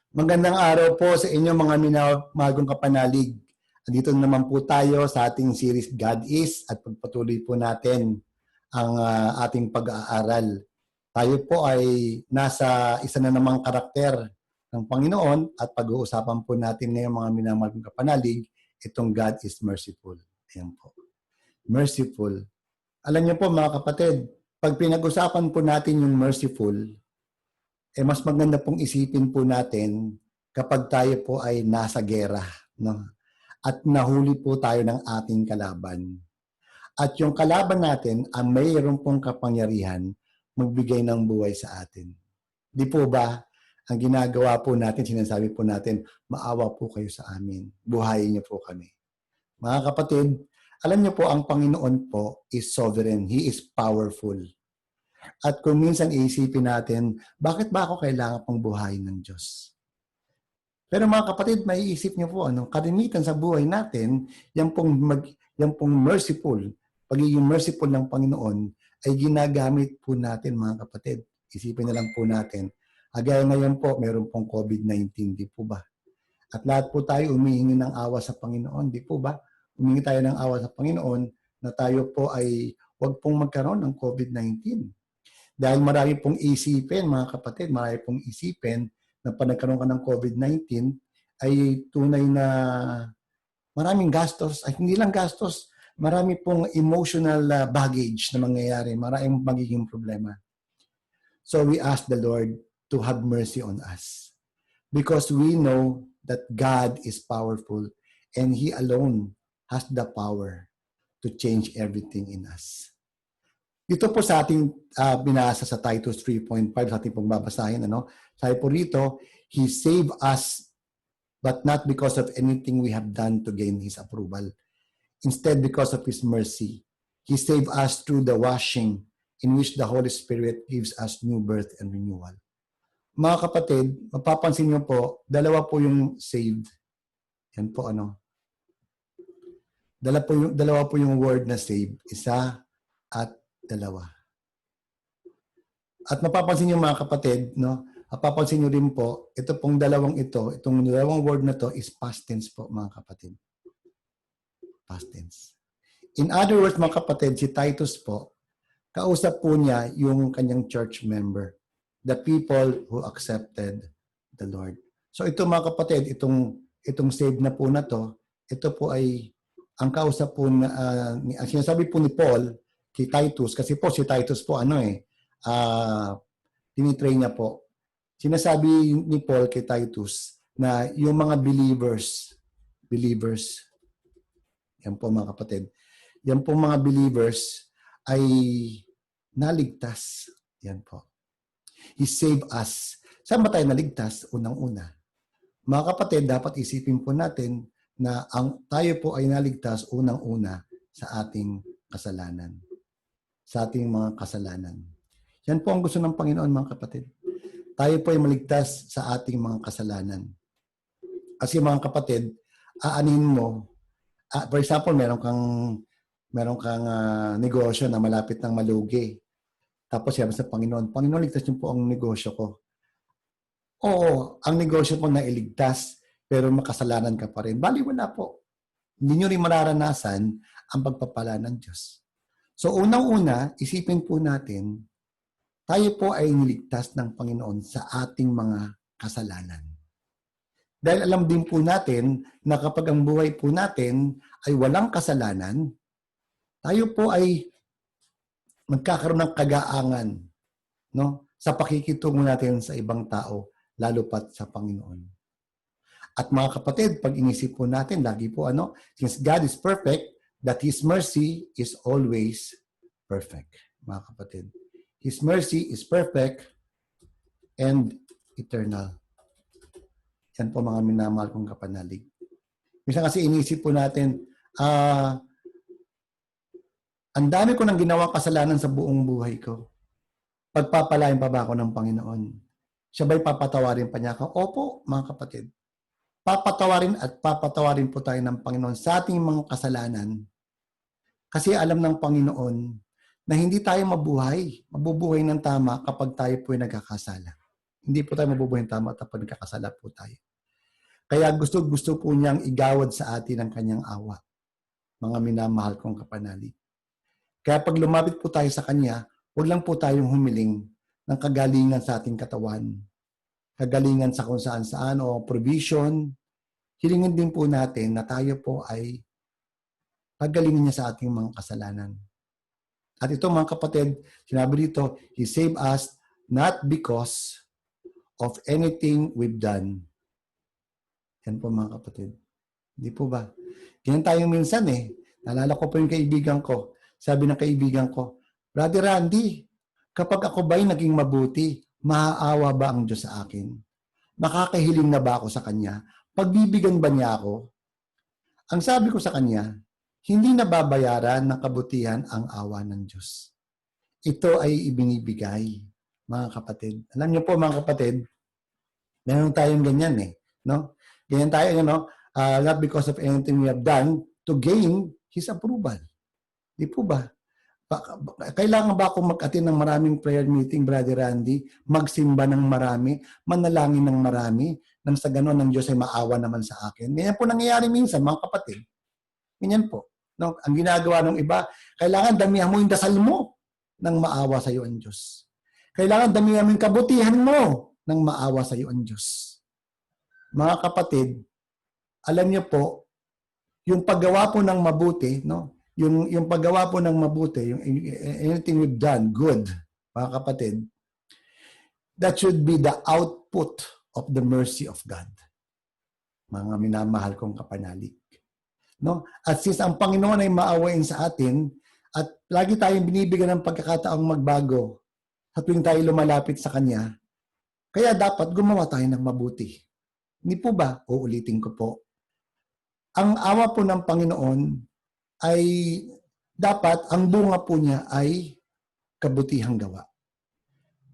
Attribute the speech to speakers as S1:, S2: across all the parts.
S1: Magandang araw po sa inyo mga minamahal kapanalig. Andito naman po tayo sa ating series God Is at pagpatuloy po natin ang ating pag-aaral. Tayo po ay nasa isa na namang karakter ng Panginoon at pag-uusapan po natin ngayon mga minamahal kapanalig, itong God is merciful. Ayan po. Merciful. Alam niyo po mga kapatid, pag pinag-usapan po natin yung merciful, mas maganda pong isipin po natin kapag tayo po ay nasa gera, no? At nahuli po tayo ng ating kalaban. At yung kalaban natin ang mayroon pong kapangyarihan magbigay ng buhay sa atin. Di po ba? Ang ginagawa po natin, sinasabi po natin, maawa po kayo sa amin. Buhayin niyo po kami. Mga kapatid, alam niyo po, ang Panginoon po is sovereign. He is powerful. At kung minsan iisipin natin, bakit ba ako kailangan pang buhayin ng Diyos? Pero mga kapatid, maiisip niyo po, kalimitan sa buhay natin, yan pong merciful, pagiging merciful ng Panginoon, ay ginagamit po natin mga kapatid. Isipin na lang po natin. Agaya ngayon po, meron pong COVID-19, di po ba? At lahat po tayo humihingi ng awa sa Panginoon, di po ba? Humingi tayo ng awa sa Panginoon na tayo po ay huwag pong magkaroon ng COVID-19. Dahil marami pong isipin, mga kapatid, marami pong isipin na pag nagkaroon ka ng COVID-19 ay tunay na maraming gastos, ay hindi lang gastos, marami pong emotional baggage na mangyayari, maraming magiging problema. So we ask the Lord to have mercy on us because we know that God is powerful and He alone has the power to change everything in us. Dito po sa ating binasa sa Titus 3.5, sa ating pagbabasahin, sabi po rito, He saved us, but not because of anything we have done to gain His approval. Instead, because of His mercy. He saved us through the washing in which the Holy Spirit gives us new birth and renewal. Mga kapatid, mapapansin niyo po, dalawa po yung saved. Yan po Dalawa po yung word na saved. Isa at dalawa. At mapapansin niyo mga kapatid, mapapansin niyo rin po, itong dalawang word na to is past tense po mga kapatid. Past tense. In other words mga kapatid, si Titus po, kausap po niya yung kanyang church member, the people who accepted the Lord. So ito mga kapatid, itong saved na po na to, ito po ay ang kausap po ang sinasabi po ni Paul kay Titus, kasi po si Titus po tinitrain niya po. Sinasabi ni Paul kay Titus na yung mga believers, yan po mga kapatid, yan po mga believers ay naligtas. Yan po. He saved us. Saan ba tayo naligtas? Unang-una. Mga kapatid, dapat isipin po natin na tayo po ay naligtas unang-una sa ating kasalanan. Sa ating mga kasalanan. Yan po ang gusto ng Panginoon mga kapatid. Tayo po ay maligtas sa ating mga kasalanan. Kasi mga kapatid, aanin mo, for example, meron kang negosyo na malapit ng malugi. Tapos sabi sa Panginoon, Panginoon, ligtas niyo po ang negosyo ko. Oo, ang negosyo po na iligtas, pero makasalanan ka pa rin. Bali, wala po. Hindi nyo rin mararanasan ang pagpapala ng Diyos. So, unang-una, isipin po natin, tayo po ay niligtas ng Panginoon sa ating mga kasalanan. Dahil alam din po natin na kapag ang buhay po natin ay walang kasalanan, tayo po ay magkakaroon ng kagaangan sa pakikitungo natin sa ibang tao, lalo pat sa Panginoon. At mga kapatid, pag inisip po natin, lagi po since God is perfect, that His mercy is always perfect. Mga kapatid, His mercy is perfect and eternal. Yan po mga minamahal kong kapanalig. Minsan kasi inisip po natin, ang dami ko nang ginawa kasalanan sa buong buhay ko. Pagpapalain pa ba ako ng Panginoon? Siya ba'y papatawarin pa niya ako? Opo, mga kapatid. Papatawarin po tayo ng Panginoon sa ating mga kasalanan. Kasi alam ng Panginoon na hindi tayo mabubuhay ng tama kapag tayo po ay nagkakasala. Hindi po tayo mabubuhay ng tama kapag nagkakasala po tayo. Kaya gusto po niyang igawad sa atin ang kanyang awa, mga minamahal kong kapanalig. Kaya pag lumapit po tayo sa Kanya, huwag lang po tayong humiling ng kagalingan sa ating katawan, kagalingan sa kung saan-saan o provision. Hilingin din po natin na tayo po ay pagalingin niya sa ating mga kasalanan. At ito mga kapatid, sinabi dito, He saved us not because of anything we've done. Yan po mga kapatid. Hindi po ba? Ganyan tayo minsan eh. Naalala ko po yung kaibigan ko. Sabi ng kaibigan ko, Brother Randy, kapag ako ba'y naging mabuti, maaawa ba ang Diyos sa akin? Makakahiling na ba ako sa Kanya? Pagbibigyan ba niya ako? Ang sabi ko sa Kanya, hindi nababayaran ng kabutihan ang awa ng Diyos. Ito ay ibinibigay, mga kapatid. Alam niyo po mga kapatid, meron tayong ganyan eh. No? Ganyan tayo, not because of anything we have done to gain His approval. Di po ba? Kailangan ba akong mag-attend ng maraming prayer meeting, Brother Randy? Magsimba ng marami, manalangin ng marami, nang sa gano'n ng Diyos ay maawa naman sa akin. Ganyan po nangyayari minsan, mga kapatid. Ganyan po. No? Ang ginagawa ng iba, kailangan damihan mo yung dasal mo nang maawa sa iyo ang Diyos. Kailangan damihan mo yung kabutihan mo nang maawa sa iyo ang Diyos. Mga kapatid, alam niyo po, yung paggawa po ng mabuti, no? Yung paggawa po ng mabuti, yung anything we've done, good, mga kapatid, that should be the output of the mercy of God. Mga minamahal kong kapanalig. No? At since ang Panginoon ay maawain sa atin, at lagi tayong binibigyan ng pagkakataong magbago sa tuwing tayo lumalapit sa Kanya, kaya dapat gumawa tayo ng mabuti. Hindi po ba? Uulitin ko po. Ang awa po ng Panginoon ay dapat ang bunga po niya ay kabutihang gawa.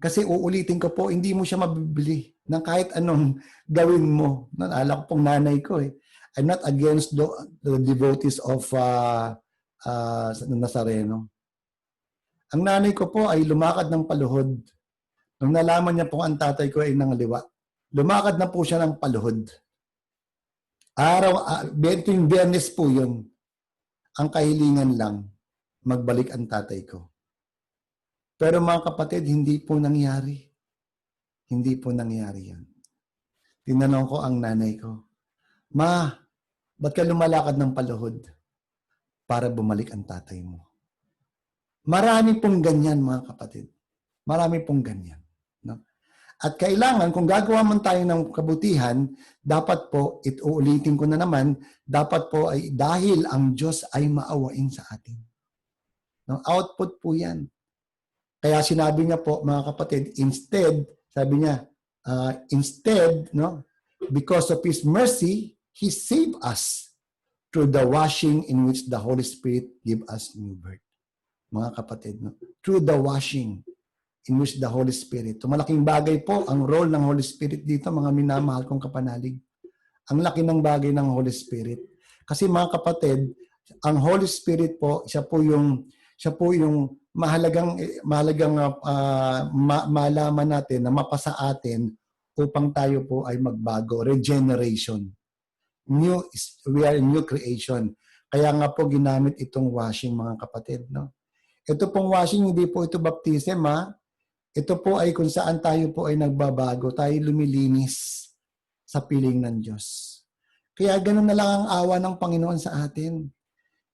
S1: Kasi uulitin ko po, hindi mo siya mabibili ng kahit anong gawin mo. Naalala ko pong nanay ko eh. I'm not against the devotees of Nazareno. Ang nanay ko po ay lumakad ng paluhod. Nung nalaman niya po ang tatay ko ay nangaliwa, lumakad na po siya ng paluhod. Tuwing Biyernes po yun. Ang kahilingan lang, magbalik ang tatay ko. Pero mga kapatid, hindi po nangyari. Hindi po nangyari yan. Tinanong ko ang nanay ko, Ma, ba't ka lumalakad ng paluhod? Para bumalik ang tatay mo. Marami pong ganyan, mga kapatid. Marami pong ganyan. No? At kailangan, kung gagawa man tayo ng kabutihan, dapat po, uulitin ko na naman, dapat po ay dahil ang Diyos ay maawain sa atin. No? Output po yan. Kaya sinabi niya po, mga kapatid, instead, sabi niya, because of His mercy, He saved us through the washing in which the Holy Spirit give us new birth. Mga kapatid, no? Through the washing in which the Holy Spirit. Malaking bagay po ang role ng Holy Spirit dito, mga minamahal kong kapanalig. Ang laki ng bagay ng Holy Spirit. Kasi mga kapatid, ang Holy Spirit po, siya po yung mahalagang malaman natin na mapasa atin upang tayo po ay magbago. Regeneration. We are a new creation. Kaya nga po ginamit itong washing, mga kapatid. No? Ito pong washing, hindi po ito baptism, ha? Ito po ay kung saan tayo po ay nagbabago, tayo lumilinis sa piling ng Diyos. Kaya ganun na lang ang awa ng Panginoon sa atin.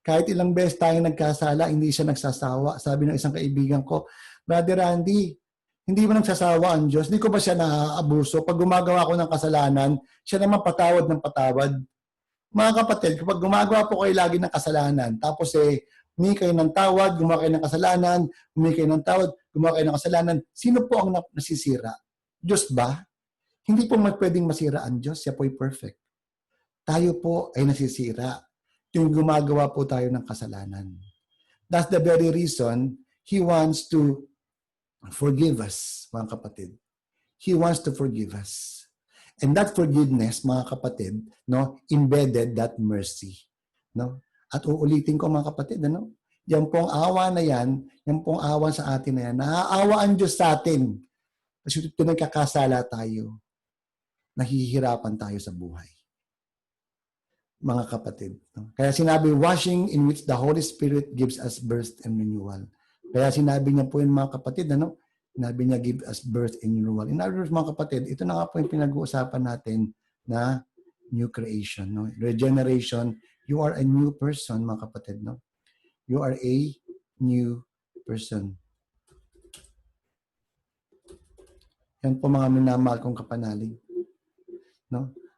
S1: Kahit ilang beses tayo nagkasala, hindi siya nagsasawa. Sabi ng isang kaibigan ko, Brother Randy, hindi ba nagsasawa ang Diyos? Hindi ko ba siya naaabuso? Pag gumagawa ko ng kasalanan, siya naman patawad ng patawad. Mga kapatid, kapag gumagawa po kayo lagi ng kasalanan, tapos humingi kayo ng tawad, gumawa kayo ng kasalanan, humingi kayo ng tawad, gumawa kayo ng kasalanan, sino po ang nasisira? Diyos ba? Hindi po pwedeng masira ang Diyos. Siya po ay perfect. Tayo po ay nasisira yung gumagawa po tayo ng kasalanan. That's the very reason He wants to forgive us, mga kapatid. He wants to forgive us. And that forgiveness, mga kapatid, no, embedded that mercy. No? At uulitin ko, mga kapatid, yan pong awa na yan pong awa sa atin na yan, naaawa ang Diyos sa atin Kasi kung nagkakasala tayo, nahihirapan tayo sa buhay. Mga kapatid. Kaya sinabi, washing in which the Holy Spirit gives us birth and renewal. Kaya sinabi niya po yun mga kapatid, sinabi niya give us birth and renewal. In other words mga kapatid, ito na nga po yung pinag-uusapan natin na new creation. Regeneration, you are a new person mga kapatid. You are a new person. Yan po mga minamahal kong kapanalig.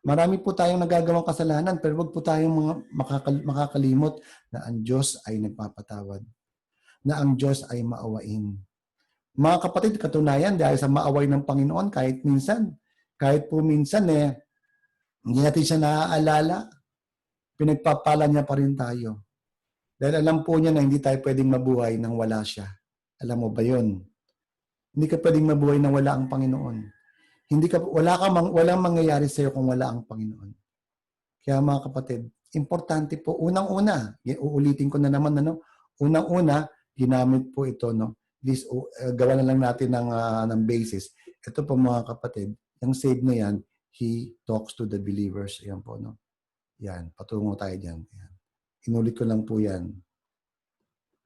S1: Marami po tayong nagagawang kasalanan pero wag po tayong makakalimot na ang Diyos ay nagpapatawad. Na ang Diyos ay maawain. Mga kapatid, katunayan dahil sa maaway ng Panginoon kahit po minsan hindi natin siya naaalala, pinagpapala niya pa rin tayo. Dahil alam po niya na hindi tayo pwedeng mabuhay nang wala siya. Alam mo ba yun? Hindi ka pwedeng mabuhay nang wala ang Panginoon. Walang mangyayari sa iyo kung wala ang Panginoon. Kaya mga kapatid, importante po, unang-una, uulitin ko na naman, unang-una, ginamit po ito, gawa na lang natin ng basis. Ito po mga kapatid, yung save na yan, He talks to the believers. Ayan po, Yan, patungo tayo dyan. Yan. Inulit ko lang po yan.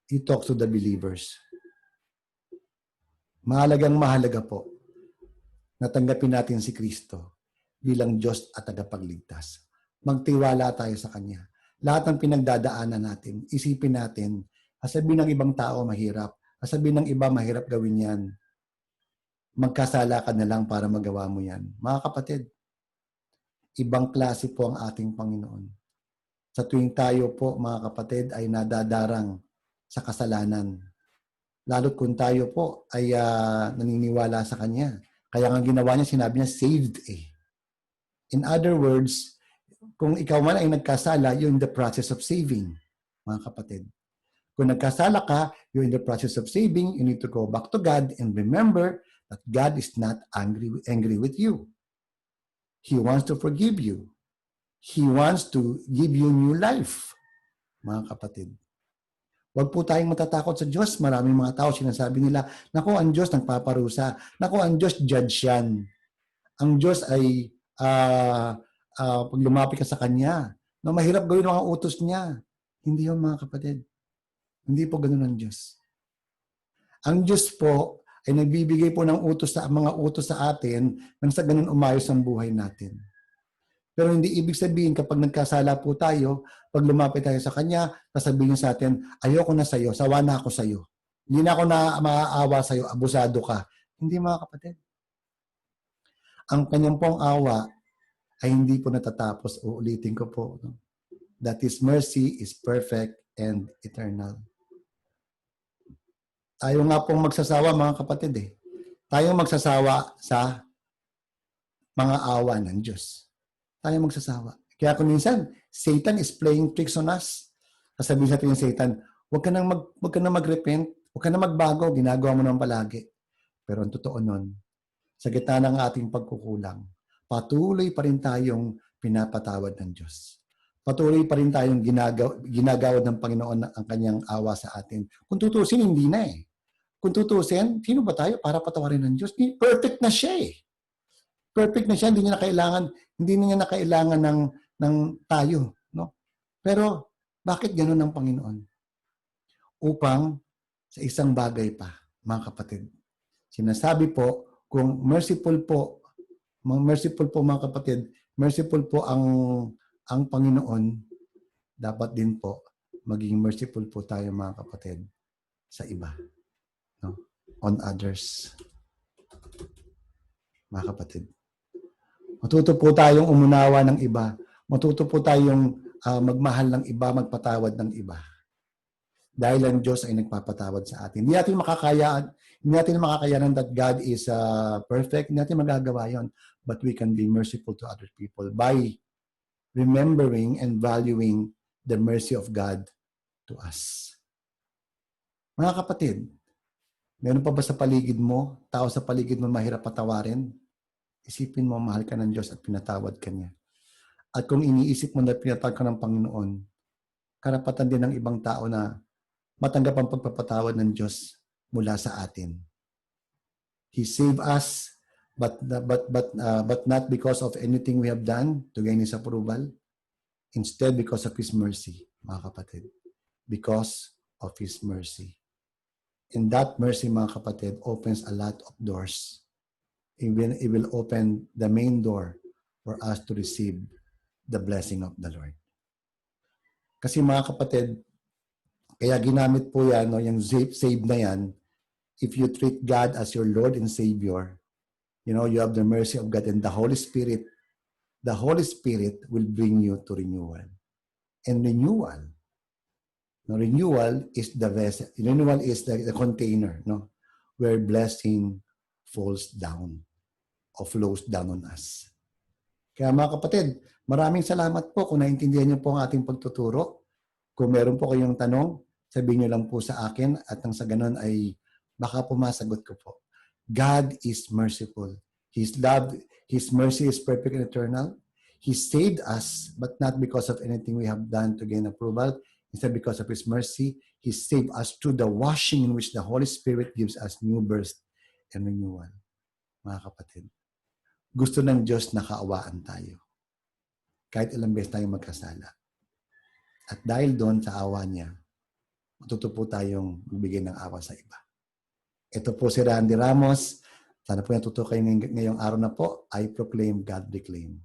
S1: He talks to the believers. Mahalaga po natanggapin natin si Kristo bilang Diyos at tagapagligtas. Magtiwala tayo sa Kanya. Lahat ng pinagdadaanan natin, isipin natin, sasabihin ng ibang tao mahirap, sasabihin ng iba mahirap gawin yan. Magkasala ka na lang para magawa mo yan. Mga kapatid, ibang klase po ang ating Panginoon. Sa tuwing tayo po, mga kapatid, ay nadadarang sa kasalanan. Lalo kung tayo po ay naniniwala sa Kanya. Kaya ang ginawa niya, sinabi niya, saved . In other words, kung ikaw man ay nagkasala, you're in the process of saving, mga kapatid. Kung nagkasala ka, you're in the process of saving, you need to go back to God and remember that God is not angry with you. He wants to forgive you. He wants to give you new life, mga kapatid. Huwag po tayong matatakot sa Diyos. Maraming mga tao sinasabi nila, naku, ang Diyos nagpaparusa. Naku, ang Diyos judge yan. Ang Diyos ay pag lumapit ka sa Kanya, mahirap gawin ang mga utos niya. Hindi yun mga kapatid. Hindi po ganun ang Diyos. Ang Diyos po ay nagbibigay po ng mga utos sa atin nang sa ganun umayos ang buhay natin. Pero hindi ibig sabihin kapag nagkasala po tayo, pag lumapit tayo sa Kanya, sasabihin niya sa atin, ayoko na sa iyo, sawa na ako sa iyo. Hindi na ako maaawa sa iyo, abusado ka. Hindi mga kapatid. Ang Kanyang pong awa ay hindi po natatapos. Uulitin ko po. That His mercy is perfect and eternal. Tayo nga pong magsasawa mga kapatid . Tayo magsasawa sa mga awa ng Diyos. Tayo magsasawa. Kaya kung minsan, Satan is playing tricks on us. Sasabihin natin yung Satan, huwag ka nang mag-repent, huwag ka nang magbago, ginagawa mo naman palagi. Pero ang totoo nun, sa gitna ng ating pagkukulang, patuloy pa rin tayong pinapatawad ng Diyos. Patuloy pa rin tayong ginagawad ng Panginoon ang Kanyang awa sa atin. Kung tutusin, hindi na . Kung tutusin, sino ba tayo para patawarin ng Diyos? Perfect na siya . Perfect na siya, hindi niya na kailangan ng tayo, Pero bakit ganoon ang Panginoon? Upang sa isang bagay pa, mga kapatid. Sinasabi po, kung merciful po mga kapatid, merciful po ang Panginoon, dapat din po maging merciful po tayo mga kapatid sa iba, on others. Mga kapatid. Matuto po tayong umunawa ng iba. Matuto po tayong magmahal ng iba, magpatawad ng iba. Dahil ang Diyos ay nagpapatawad sa atin. Hindi natin makakayanan that God is perfect. Hindi natin magagawa yon. But we can be merciful to other people by remembering and valuing the mercy of God to us. Mga kapatid, meron pa ba sa paligid mo, tao sa paligid mo mahirap patawarin? Isipin mo, mahal ka ng Diyos at pinatawad ka niya. At kung iniisip mo na pinatawad ka ng Panginoon, karapatan din ng ibang tao na matanggap ang pagpapatawad ng Diyos mula sa atin. He saved us, but not because of anything we have done to gain His approval. Instead, because of His mercy, mga kapatid. Because of His mercy. And that mercy, mga kapatid, opens a lot of doors. It will open the main door for us to receive the blessing of the Lord. Kasi mga kapatid, kaya ginamit po yan, no, yung save na yan, if you treat God as your Lord and Savior, you have the mercy of God and the Holy Spirit will bring you to renewal. And renewal is the vessel. Renewal is the container, no, where blessing falls down or flows down on us. Kaya mga kapatid, maraming salamat po kung naintindihan niyo po ang ating pagtuturo. Kung meron po kayong tanong, sabihin niyo lang po sa akin at nang sa ganun ay baka po masagot ko po. God is merciful. His love, His mercy is perfect and eternal. He saved us, but not because of anything we have done to gain approval. Instead, because of His mercy, He saved us through the washing in which the Holy Spirit gives us new birth and renewal. Mga kapatid, gusto ng Diyos na kaawaan tayo. Kahit ilang beses tayong magkasala. At dahil doon sa awa niya, matuto po tayong magbigay ng awa sa iba. Ito po si Randy Ramos. Sana po natuto kayo ngayong araw na po. I proclaim, God reclaim.